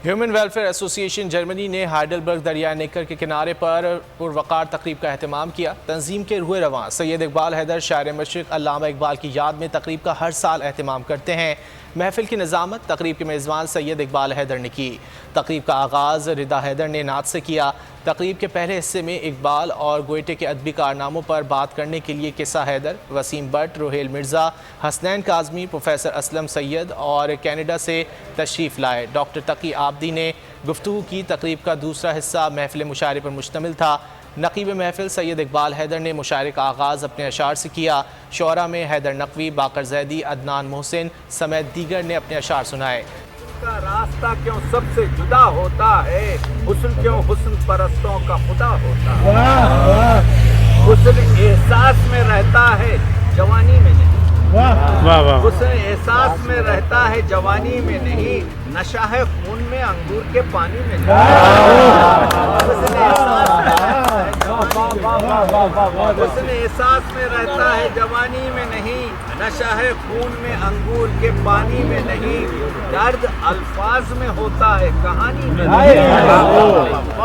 Human welfare ایسوسی ایشن جرمنی نے ہائیڈلبرگ دریائے نیکر کے کنارے پر پروقار تقریب کا اہتمام کیا۔ تنظیم کے روح رواں سید اقبال حیدر شاعر مشرق علامہ اقبال کی یاد میں تقریب کا ہر سال اہتمام کرتے ہیں۔ محفل کی نظامت تقریب کے میزبان سید اقبال حیدر نے کی۔ تقریب کا آغاز رضا حیدر نے نعت سے کیا۔ تقریب کے پہلے حصے میں اقبال اور گوئٹے کے ادبی کارناموں پر بات کرنے کے لیے قصہ حیدر، وسیم بٹ، روہیل مرزا، حسنین کاظمی، پروفیسر اسلم سید اور کینیڈا سے تشریف لائے۔ ڈاکٹر تقی عابدی نے گفتگو کی۔ تقریب کا دوسرا حصہ محفل مشاعرے پر مشتمل تھا۔ نقیب محفل سید اقبال حیدر نے مشاعرے کا آغاز اپنے اشعار سے کیا۔ شعراء میں حیدر نقوی، باقر زیدی، عدنان محسن سمیت دیگر نے اپنے اشعار سنائے۔ کا راستہ کیوں سب سے جدا ہوتا ہے، حسن کیوں حسن پرستوں کا خدا ہوتا ہے، حسن احساس میں رہتا ہے جوانی میں نہیں، حسن احساس میں رہتا ہے جوانی میں نہیں، نشہ ہے خون میں انگور کے پانی میں نہیں، حسن احساس میں رہتا ہے جوانی میں نہیں، نشہ ہے خون میں انگور کے پانی میں نہیں، درد الفاظ میں ہوتا ہے کہانی میں نہیں،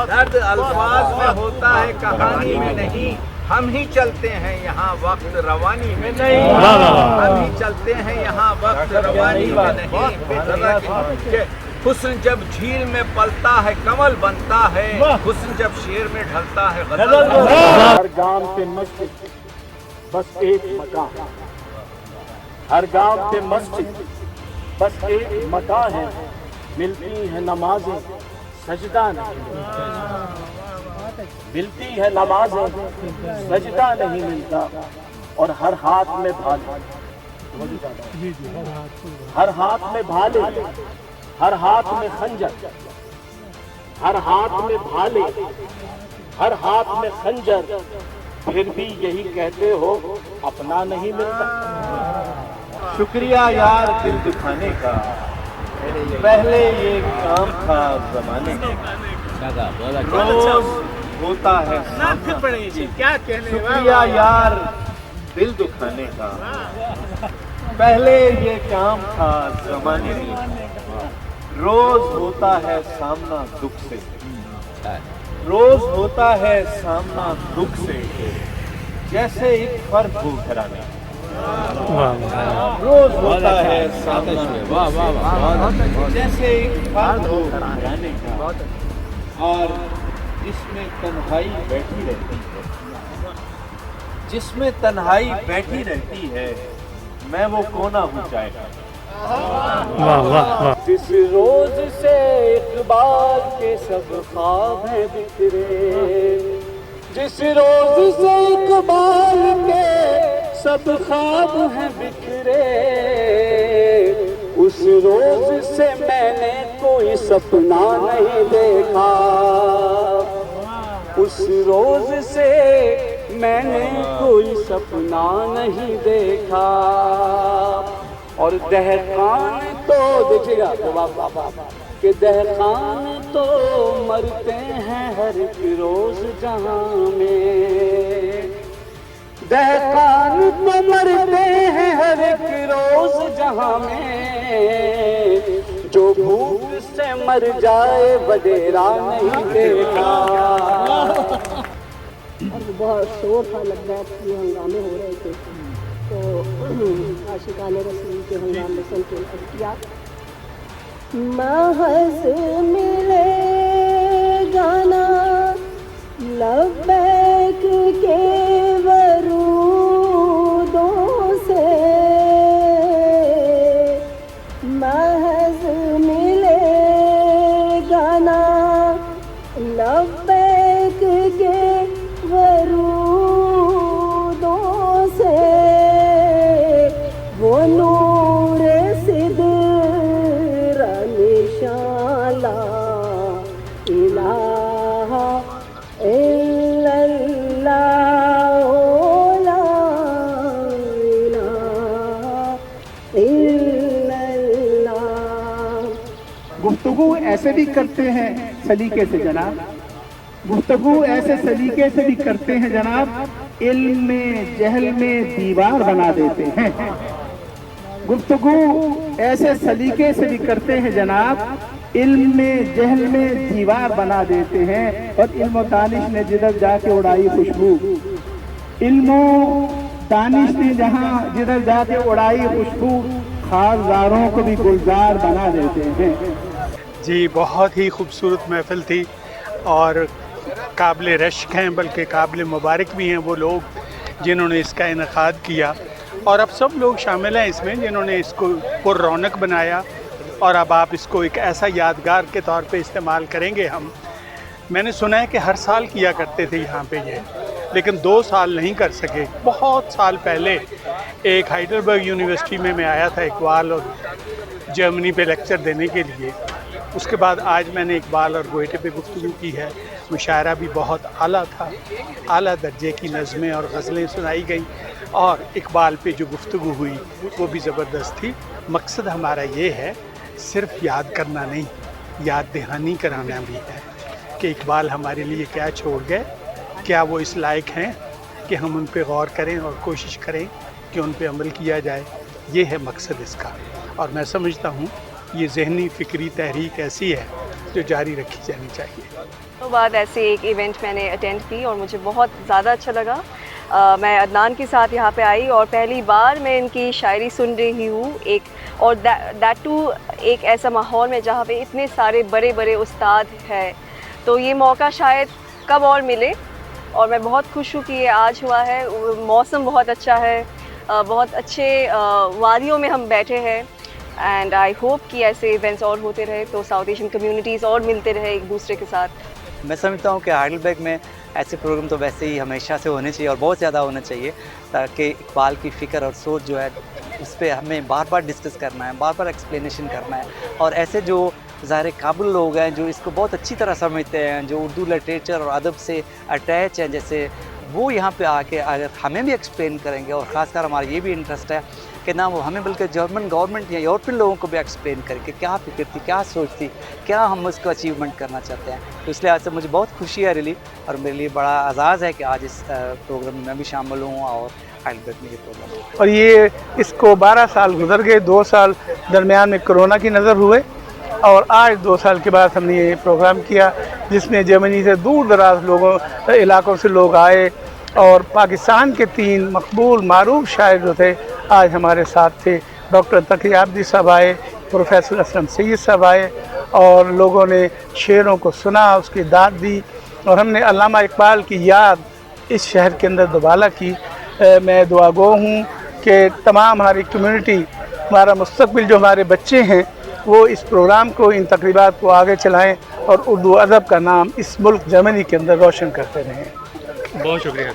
درد الفاظ میں ہوتا ہے کہانی میں نہیں، ہم ہی چلتے ہیں یہاں وقت روانی میں نہیں، ہم ہی چلتے ہیں یہاں وقت روانی میں نہیں، حسن جب جھیل میں پلتا ہے کمل بنتا ہے، حسن جب شیر میں ڈھلتا ہے غزل بنتا ہے۔ ہر گام پہ مسجد بس ایک مکان، ہر گام پہ مسجد بس ایک مکان ہے، ملتی ہے نمازیں سجدہ نہیں، ملتی ہے نمازیں سجدہ نہیں ملتا، اور ہر ہاتھ میں بھالے، ہر ہاتھ میں بھالے، ہر ہاتھ میں خنجر، ہر ہاتھ میں بھالے، ہر ہاتھ میں خنجر، پھر بھی یہی کہتے ہو اپنا نہیں ملتا۔ شکریہ یار دل دکھانے کا، پہلے یہ کام تھا زمانے کا، روز ہوتا ہے شکریہ یار دل دکھانے کا، پہلے یہ کام تھا زمانے کا، روز ہوتا ہے سامنا دکھ سے، روز ہوتا ہے سامنا دکھ سے، جیسے ایک فرد ہو گھرانے، روز ہوتا ہے سامنا جیسے ایک فرد ہو گھرانے کا، اور جس میں تنہائی بیٹھی رہتی ہے، جس میں تنہائی بیٹھی رہتی ہے، میں وہ کونا ہوں چاہے گا۔ جس روز سے اقبال کے سب خواب ہیں بکھرے، جس روز سے اقبال کے سب خواب ہیں بکھرے، اس روز سے میں نے کوئی سپنا نہیں دیکھا، اس روز سے میں نے کوئی سپنا نہیں دیکھا، اور دہقان تو دیکھیے گا کہ دہقان تو مرتے ہیں ہر ایک روز جہاں میں، دہقان تو مرتے ہیں ہر ایک روز جہاں میں، جو بھوک سے مر جائے وڈیرا نہیں دیکھا۔ بہت شور تھا، لگ رہا ہے یہ ہنگامے ہو رہے تھے، تو عاشقان رسول کے ہنگامے سن کے کیا محض ملے گانا لبیک کے ورودوں سے، محض ملے گانا لبیک کے ورودوں سے، وہ نور صدر نشان لا الہ الا اللہ، لا الہ الا اللہ۔ گفتگو ایسے بھی کرتے ہیں سلیقے سے جناب، گفتگو ایسے سلیقے سے بھی کرتے ہیں جناب، علم میں جہل میں دیوار بنا دیتے ہیں، گفتگو ایسے سلیقے سے بھی کرتے ہیں جناب، इल्म में जहल में दीवार बना देते हैं और इल्म और दानिश ने जिधर जाके उड़ाई खुशबू, इल्म और दानिश ने जहाँ जिधर जाके उड़ाई खुशबू, खासदारों को भी गुलजार बना देते हैं। जी, बहुत ही खूबसूरत महफ़िल थी और काबिल रश्क हैं, बल्कि काबिल मुबारक भी हैं वो लोग जिन्होंने इसका इनेकाद किया, और अब सब लोग शामिल हैं इसमें जिन्होंने इसको पुर रौनक बनाया, और अब आप इसको एक ऐसा यादगार के तौर पे इस्तेमाल करेंगे। हम मैंने सुना है कि हर साल किया करते थे यहाँ पे ये, लेकिन 2 साल नहीं कर सके। बहुत साल पहले एक हाइडलबर्ग यूनिवर्सिटी में मैं आया था इकबाल और जर्मनी पे लेक्चर देने के लिए। उसके बाद आज मैंने इकबाल और गोएटे पे गुफ्तगू की है। मुशायरा भी बहुत आला था, आला दर्जे की नज़में और गज़लें सुनाई गई, और इकबाल पे जो गुफ्तगू हुई वो भी ज़बरदस्त थी। मकसद हमारा ये है सिर्फ याद करना नहीं, याद दहानी कराना भी है कि इकबाल हमारे लिए क्या छोड़ गए, क्या वो इस लायक हैं कि हम उन पे गौर करें और कोशिश करें कि उन पे अमल किया जाए। ये है मकसद इसका, और मैं समझता हूँ ये ज़हनी फ़िक्री तहरीक ऐसी है जो जारी रखी जानी चाहिए। तो बाद ऐसे एक इवेंट मैंने अटेंड की और मुझे बहुत ज़्यादा अच्छा लगा। मैं अदनान के साथ यहाँ पे आई और पहली बार मैं इनकी शायरी सुन रही हूँ, एक और दैट टू एक ऐसा माहौल में जहाँ पे इतने सारे बड़े बड़े उस्ताद हैं। तो ये मौका शायद कब और मिले, और मैं बहुत खुश हूँ कि ये आज हुआ है। मौसम बहुत अच्छा है, बहुत अच्छे वादियों में हम बैठे हैं, एंड आई होप कि ऐसे इवेंट्स और होते रहे तो साउथ एशियन कम्युनिटीज़ और मिलते रहे एक दूसरे के साथ। मैं समझता हूँ कि हाइडलबर्ग में ऐसे प्रोग्राम तो वैसे ही हमेशा से होने चाहिए और बहुत ज़्यादा होना चाहिए, ताकि इकबाल की फ़िक्र और सोच जो है उस पर हमें बार बार डिस्कस करना है, बार बार एक्सप्लेनेशन करना है। और ऐसे जो ज़ाहिर काबिल लोग हैं जो इसको बहुत अच्छी तरह समझते हैं, जो उर्दू लिटरेचर और अदब से अटैच हैं, जैसे वो यहाँ पे आके अगर हमें भी एक्सप्लेन करेंगे, और ख़ासकर हमारा ये भी इंटरेस्ट है कि ना वो हमें बल्कि जर्मन गवर्नमेंट या यूरोपियन लोगों को भी एक्सप्लेन करके क्या फ़िक्र थी, क्या सोच थी, क्या हम उसको अचीवमेंट करना चाहते हैं। तो इसलिए आज से मुझे बहुत खुशी है रियली, और मेरे लिए बड़ा एजाज़ है कि आज इस प्रोग्राम में मैं भी शामिल हूँ और हाइडलबर्ग में ये प्रोग्राम। और ये इसको 12 साल गुजर गए, 2 साल दरमियान में कोरोना की नज़र हुए, और आज 2 साल के बाद हमने ये प्रोग्राम किया जिसमें जर्मनी से दूर दराज इलाकों से लोग आए, और पाकिस्तान के 3 मकबूल मारूफ शायर जो थे आज हमारे साथ थे। डॉक्टर तकी आबदी साहब आए, प्रोफेसर असलम सैयद साहब आए, और लोगों ने शेरों को सुना, उसकी दाद दी, और हमने अल्लामा इकबाल की याद इस शहर के अंदर दोबारा की। मैं दुआगो हूँ कि तमाम हमारी कम्युनिटी, हमारा मुस्तकबिल जो हमारे बच्चे हैं वो इस प्रोग्राम को, इन तकरीबात को आगे चलाएँ और उर्दू अदब का नाम इस मुल्क जर्मनी के अंदर रोशन करते रहें। बहुत शुक्रिया।